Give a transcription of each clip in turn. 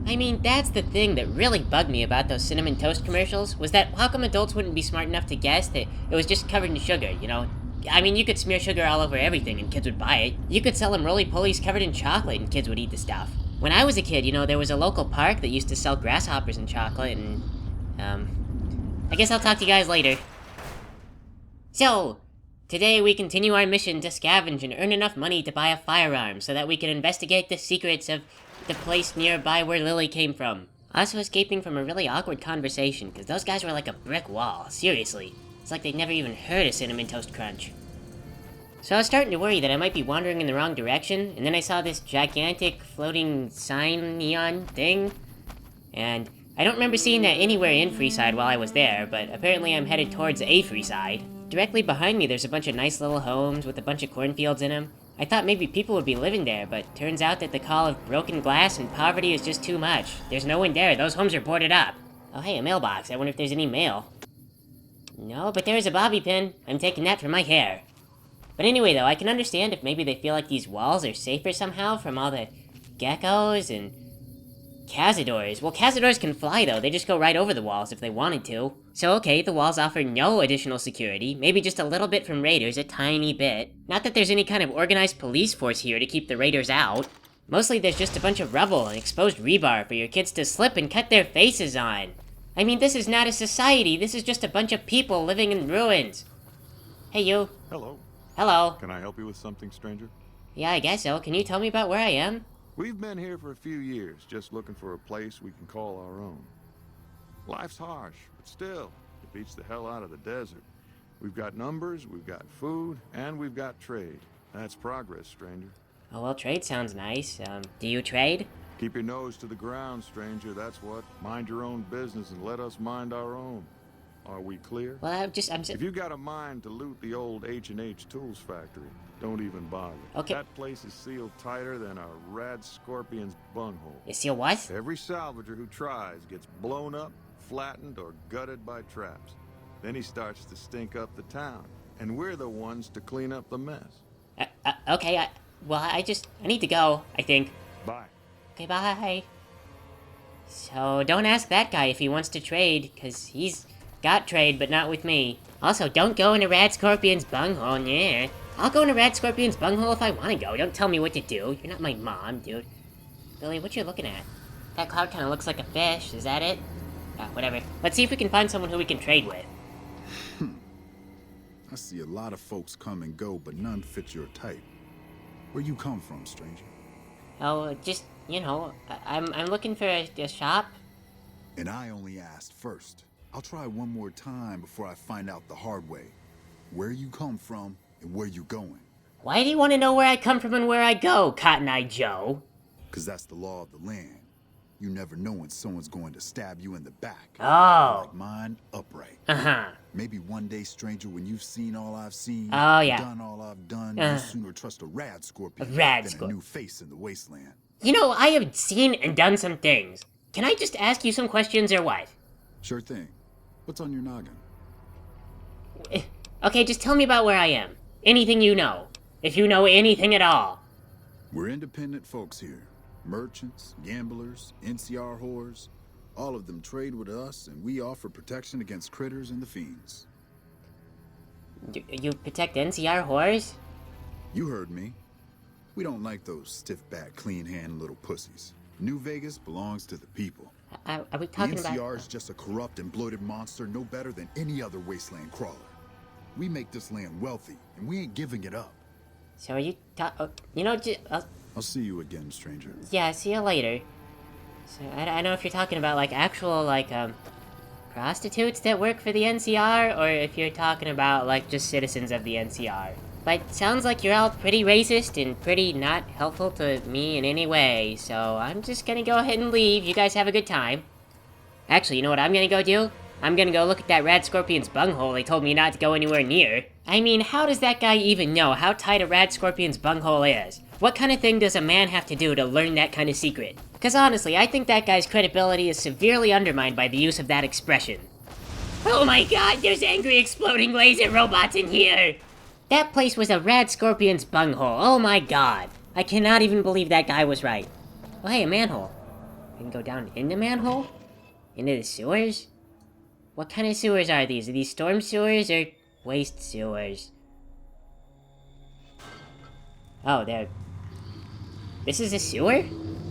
I mean, that's the thing that really bugged me about those Cinnamon Toast commercials, was that how come adults wouldn't be smart enough to guess that it was just covered in sugar, you know? I mean, you could smear sugar all over everything and kids would buy it. You could sell them roly-polies covered in chocolate and kids would eat the stuff. When I was a kid, you know, there was a local park that used to sell grasshoppers and chocolate and, I guess I'll talk to you guys later. So, today we continue our mission to scavenge and earn enough money to buy a firearm so that we can investigate the secrets of the place nearby where Lily came from. Also escaping from a really awkward conversation, because those guys were like a brick wall, seriously. It's like they'd never even heard of Cinnamon Toast Crunch. So I was starting to worry that I might be wandering in the wrong direction, and then I saw this gigantic floating sign neon thing, and I don't remember seeing that anywhere in Freeside while I was there, but apparently I'm headed towards a Freeside. Directly behind me there's a bunch of nice little homes with a bunch of cornfields in them. I thought maybe people would be living there, but turns out that the call of broken glass and poverty is just too much. There's no one there, those homes are boarded up. Oh hey, a mailbox, I wonder if there's any mail. No, but there's a bobby pin. I'm taking that for my hair. But anyway though, I can understand if maybe they feel like these walls are safer somehow from all the geckos and cazadors. Well, cazadors can fly though, they just go right over the walls if they wanted to. So okay, the walls offer no additional security, maybe just a little bit from raiders, a tiny bit. Not that there's any kind of organized police force here to keep the raiders out. Mostly there's just a bunch of rubble and exposed rebar for your kids to slip and cut their faces on. I mean, this is not a society, this is just a bunch of people living in ruins. Hey you. Hello. Hello. Can I help you with something, stranger? Yeah, I guess so. Can you tell me about where I am? We've been here for a few years, just looking for a place we can call our own. Life's harsh, but still, it beats the hell out of the desert. We've got numbers, we've got food, and we've got trade. That's progress, stranger. Oh, well, trade sounds nice. Do you trade? Keep your nose to the ground, stranger, that's what. Mind your own business and let us mind our own. Are we clear? Well, I'm If you got a mind to loot the old H&H Tools factory, don't even bother. Okay. That place is sealed tighter than a rad scorpion's bunghole. You seal what? Every salvager who tries gets blown up, flattened, or gutted by traps. Then he starts to stink up the town, and we're the ones to clean up the mess. Okay, I need to go, I think. Bye. Okay, bye. So, don't ask that guy if he wants to trade, because he's got trade, but not with me. Also, don't go into Rad Scorpion's bunghole, yeah. I'll go into Rad Scorpion's bunghole if I want to go. Don't tell me what to do. You're not my mom, dude. Billy, what you looking at? That cloud kind of looks like a fish. Is that it? Whatever. Let's see if we can find someone who we can trade with. I see a lot of folks come and go, but none fit your type. Where you come from, stranger? Oh, just, you know, I'm looking for a shop. And I only asked first. I'll try one more time before I find out the hard way. Where you come from and where you going. Why do you want to know where I come from and where I go, Cotton Eye Joe? 'Cause that's the law of the land. You never know when someone's going to stab you in the back. Oh. Like mine, upright. Uh-huh. Maybe one day, stranger, when you've seen all I've seen, Oh, yeah. done all I've done, you sooner trust a rad scorpion rad than scorpion. a new face in the wasteland. You know, I have seen and done some things. Can I just ask you some questions or what? Sure thing. What's on your noggin? Okay, just tell me about where I am. Anything you know. If you know anything at all. We're independent folks here. Merchants, gamblers, NCR whores. All of them trade with us, and we offer protection against critters and the fiends. You protect NCR whores? You heard me. We don't like those stiff-backed, clean-handed little pussies. New Vegas belongs to the people. Are we talking the NCR about... is just a corrupt and bloated monster no better than any other wasteland crawler. We make this land wealthy, and we ain't giving it up. So are you you know, I'll see you again, stranger. yeah, see you later. So, I don't know if you're talking about, like, actual, like, prostitutes that work for the NCR, or if you're talking about, like, just citizens of the NCR. But sounds like you're all pretty racist and pretty not helpful to me in any way, so I'm just gonna go ahead and leave. You guys have a good time. Actually, you know what I'm gonna go do? I'm gonna go look at that Rad Scorpion's bunghole they told me not to go anywhere near. I mean, how does that guy even know how tight a Rad Scorpion's bunghole is? What kind of thing does a man have to do to learn that kind of secret? Because honestly, I think that guy's credibility is severely undermined by the use of that expression. Oh my god, there's angry exploding laser robots in here! That place was a Rad Scorpion's bunghole, oh my god. I cannot even believe that guy was right. Oh hey, a manhole. I can go down in the manhole? Into the sewers? What kind of sewers are these? Are these storm sewers or waste sewers? Oh, they're... This is a sewer?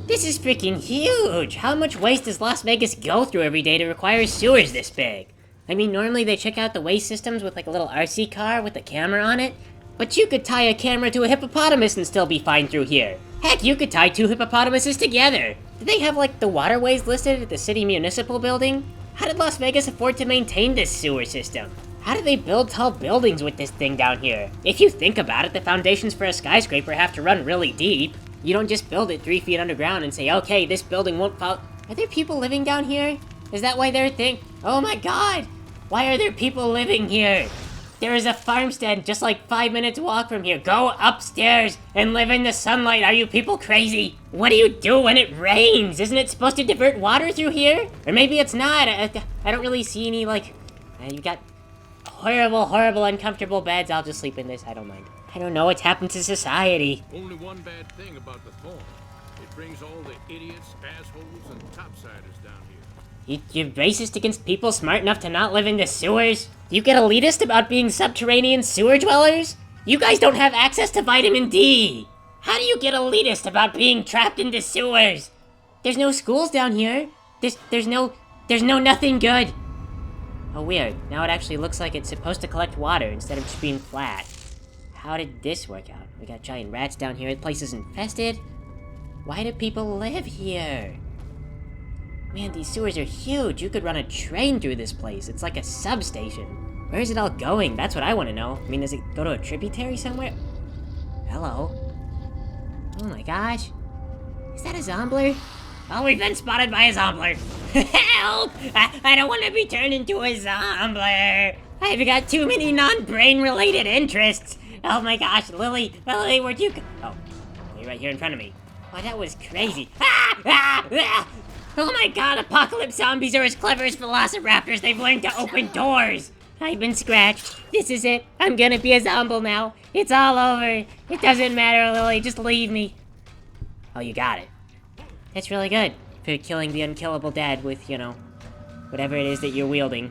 This is freaking huge! How much waste does Las Vegas go through every day to require sewers this big? I mean, normally they check out the waste systems with like a little RC car with a camera on it. But you could tie a camera to a hippopotamus and still be fine through here. Heck, you could tie 2 hippopotamuses together. Do they have like the waterways listed at the city municipal building? How did Las Vegas afford to maintain this sewer system? How do they build tall buildings with this thing down here? If you think about it, the foundations for a skyscraper have to run really deep. You don't just build it 3 feet underground and say, okay, this building won't fall. Are there people living down here? Is that why they're oh my god! Why are there people living here? There is a farmstead just like 5 minutes walk from here. Go upstairs and live in the sunlight. Are you people crazy? What do you do when it rains? Isn't it supposed to divert water through here? Or maybe it's not. I don't really see any, like... you've got horrible, horrible, uncomfortable beds. I'll just sleep in this. I don't mind. I don't know what's happened to society. Only one bad thing about the thorn. It brings all the idiots, assholes, and topsiders down here. You're racist against people smart enough to not live in the sewers? You get elitist about being subterranean sewer dwellers? You guys don't have access to vitamin D! How do you get elitist about being trapped in the sewers? There's no schools down here. There's no nothing good. Oh, weird. Now it actually looks like it's supposed to collect water instead of just being flat. How did this work out? We got giant rats down here. The place is infested. Why do people live here? Man, these sewers are huge. You could run a train through this place. It's like a substation. Where is it all going? That's what I want to know. I mean, does it go to a tributary somewhere? Hello? Oh my gosh. Is that a zombler? Oh, we've been spotted by a zombler. Help! I don't want to be turned into a zombler. I've got too many non-brain related interests. Oh my gosh, Lily, where'd you go? Oh, you're right here in front of me. Oh, that was crazy. Oh my god, apocalypse zombies are as clever as velociraptors. They've learned to open doors. I've been scratched. This is it. I'm gonna be a zombie now. It's all over. It doesn't matter, Lily. Just leave me. Oh, you got it. That's really good for killing the unkillable dead with, whatever it is that you're wielding.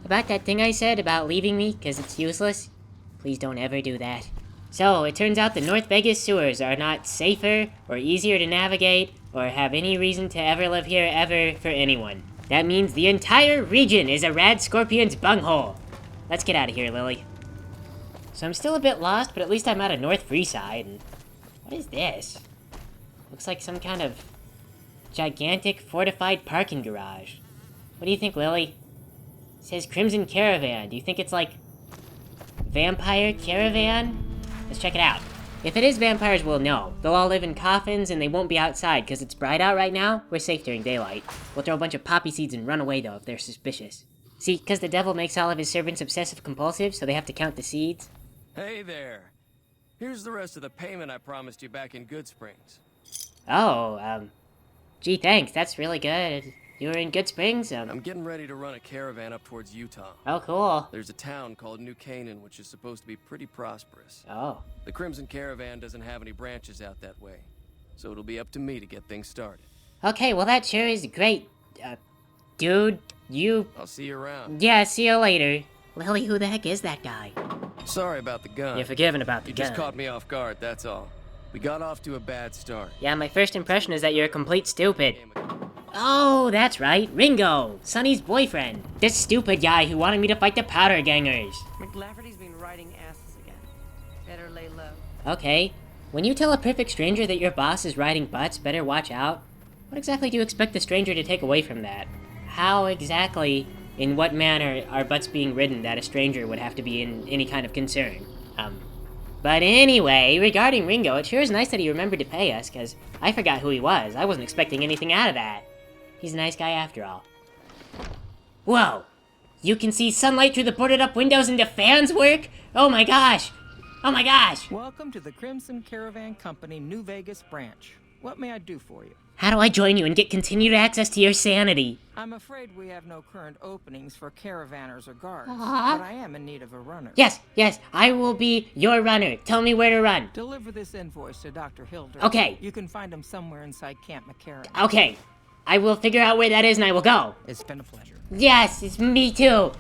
About that thing I said about leaving me because it's useless, please don't ever do that. So, it turns out the North Vegas sewers are not safer or easier to navigate or have any reason to ever live here ever for anyone. That means the entire region is a rad scorpion's bunghole. Let's get out of here, Lily. So I'm still a bit lost, but at least I'm out of North Freeside. And what is this? Looks like some kind of gigantic fortified parking garage. What do you think, Lily? It says Crimson Caravan. Do you think it's like Vampire Caravan? Let's check it out. If it is vampires, we'll know. They'll all live in coffins and they won't be outside because it's bright out right now. We're safe during daylight. We'll throw a bunch of poppy seeds and run away though if they're suspicious. See, because the devil makes all of his servants obsessive compulsive, so they have to count the seeds. Hey there. Here's the rest of the payment I promised you back in Good Springs. Oh, gee, thanks. That's really good. You were in Good Springs? I'm getting ready to run a caravan up towards Utah. Oh, cool. There's a town called New Canaan, which is supposed to be pretty prosperous. Oh. The Crimson Caravan doesn't have any branches out that way, so it'll be up to me to get things started. Okay, well that sure is great. Dude, I'll see you around. Yeah, see you later. Lily, who the heck is that guy? Sorry about the gun. You're forgiven about the You gun. just caught me off guard, that's all. We got off to a bad start. Yeah, my first impression is that you're a complete stupid. Oh, that's right, Ringo, Sonny's boyfriend. This stupid guy who wanted me to fight the powder gangers. McLafferty's been riding asses again. Better lay low. Okay, when you tell a perfect stranger that your boss is riding butts, better watch out. What exactly do you expect the stranger to take away from that? How exactly, in what manner, are butts being ridden that a stranger would have to be in any kind of concern? But anyway, regarding Ringo, it sure is nice that he remembered to pay us, because I forgot who he was. I wasn't expecting anything out of that. He's a nice guy after all. Whoa! You can see sunlight through the boarded up windows and the fans work? Oh my gosh! Oh my gosh! Welcome to the Crimson Caravan Company New Vegas branch. What may I do for you? How do I join you and get continued access to your sanity? I'm afraid we have no current openings for caravanners or guards, Aw. but I am in need of a runner. Yes, I will be your runner. Tell me where to run. Deliver this invoice to Dr. Hilder. Okay. You can find him somewhere inside Camp McCarran. Okay, I will figure out where that is and I will go. It's been a pleasure. Yes, it's me too.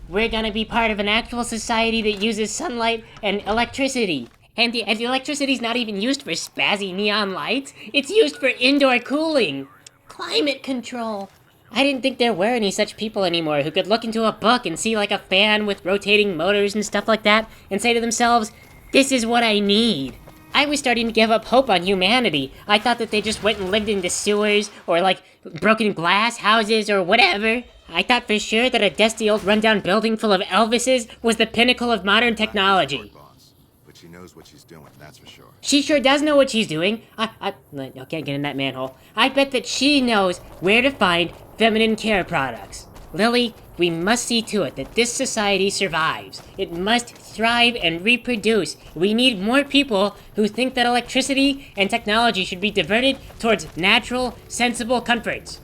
We're gonna be part of an actual society that uses sunlight and electricity. And the electricity's not even used for spazzy neon lights. It's used for indoor cooling. Climate control. I didn't think there were any such people anymore who could look into a book and see like a fan with rotating motors and stuff like that and say to themselves, this is what I need. I was starting to give up hope on humanity. I thought that they just went and lived in the sewers or like broken glass houses or whatever. I thought for sure that a dusty old rundown building full of Elvises was the pinnacle of modern technology. Boss. But she knows what she's doing, that's for sure. She sure does know what she's doing. I can't get in that manhole. I bet that she knows where to find feminine care products. Lily, we must see to it that this society survives. It must thrive and reproduce. We need more people who think that electricity and technology should be diverted towards natural, sensible comforts.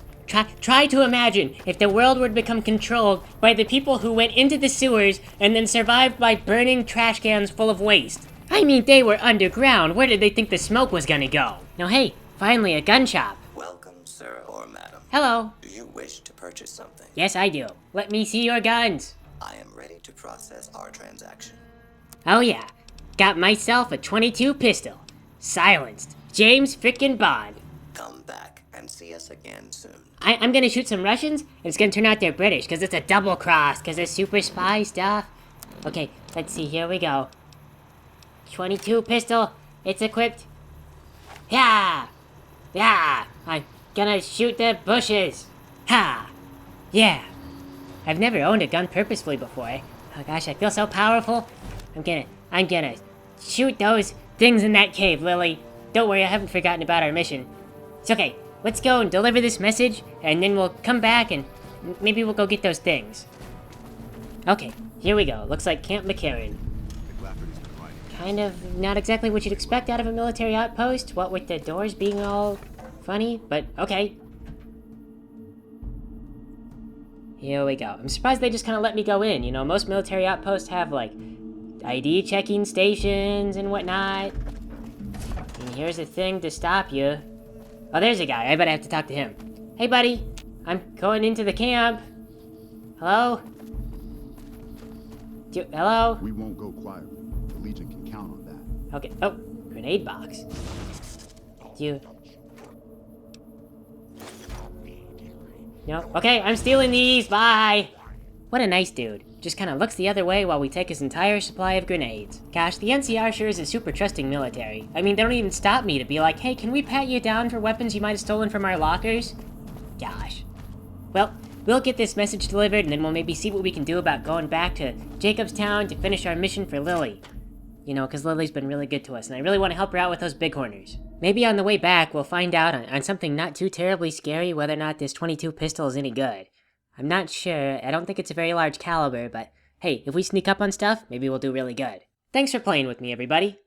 Try to imagine if the world would become controlled by the people who went into the sewers and then survived by burning trash cans full of waste. I mean, they were underground. Where did they think the smoke was gonna go? Now hey, finally a gun shop. Welcome, sir or madam. Hello. Do you wish to purchase something? Yes, I do. Let me see your guns. I am ready to process our transaction. Oh yeah, got myself a .22 pistol. Silenced. James frickin' Bond. Come back and see us again soon. I'm gonna shoot some Russians, and it's gonna turn out they're British, because it's a double cross, because they're super spy stuff. Okay, let's see, here we go. .22 pistol, it's equipped. Yeah! Yeah! I'm gonna shoot the bushes. Ha! Yeah! I've never owned a gun purposefully before. Oh gosh, I feel so powerful. I'm gonna shoot those things in that cave, Lily. Don't worry, I haven't forgotten about our mission. It's okay. Let's go and deliver this message, and then we'll come back and maybe we'll go get those things. Okay, here we go. Looks like Camp McCarran. Kind of not exactly what you'd expect out of a military outpost, what with the doors being all funny, but okay. Here we go. I'm surprised they just kind of let me go in. You know, most military outposts have, like, ID checking stations and whatnot. And here's a thing to stop you. Oh, there's a guy. I bet I have to talk to him. Hey, buddy. I'm going into the camp. Hello? Hello? We won't go quietly. The Legion can count on that. Okay. Oh, grenade box. No. Okay, I'm stealing these. Bye. What a nice dude. Just kind of looks the other way while we take his entire supply of grenades. Gosh, the NCR sure is a super trusting military. I mean, they don't even stop me to be like, hey, can we pat you down for weapons you might have stolen from our lockers? Gosh. Well, we'll get this message delivered, and then we'll maybe see what we can do about going back to Jacobstown to finish our mission for Lily. You know, because Lily's been really good to us, and I really want to help her out with those bighorners. Maybe on the way back, we'll find out on something not too terribly scary whether or not this .22 pistol is any good. I'm not sure. I don't think it's a very large caliber, but hey, if we sneak up on stuff, maybe we'll do really good. Thanks for playing with me, everybody.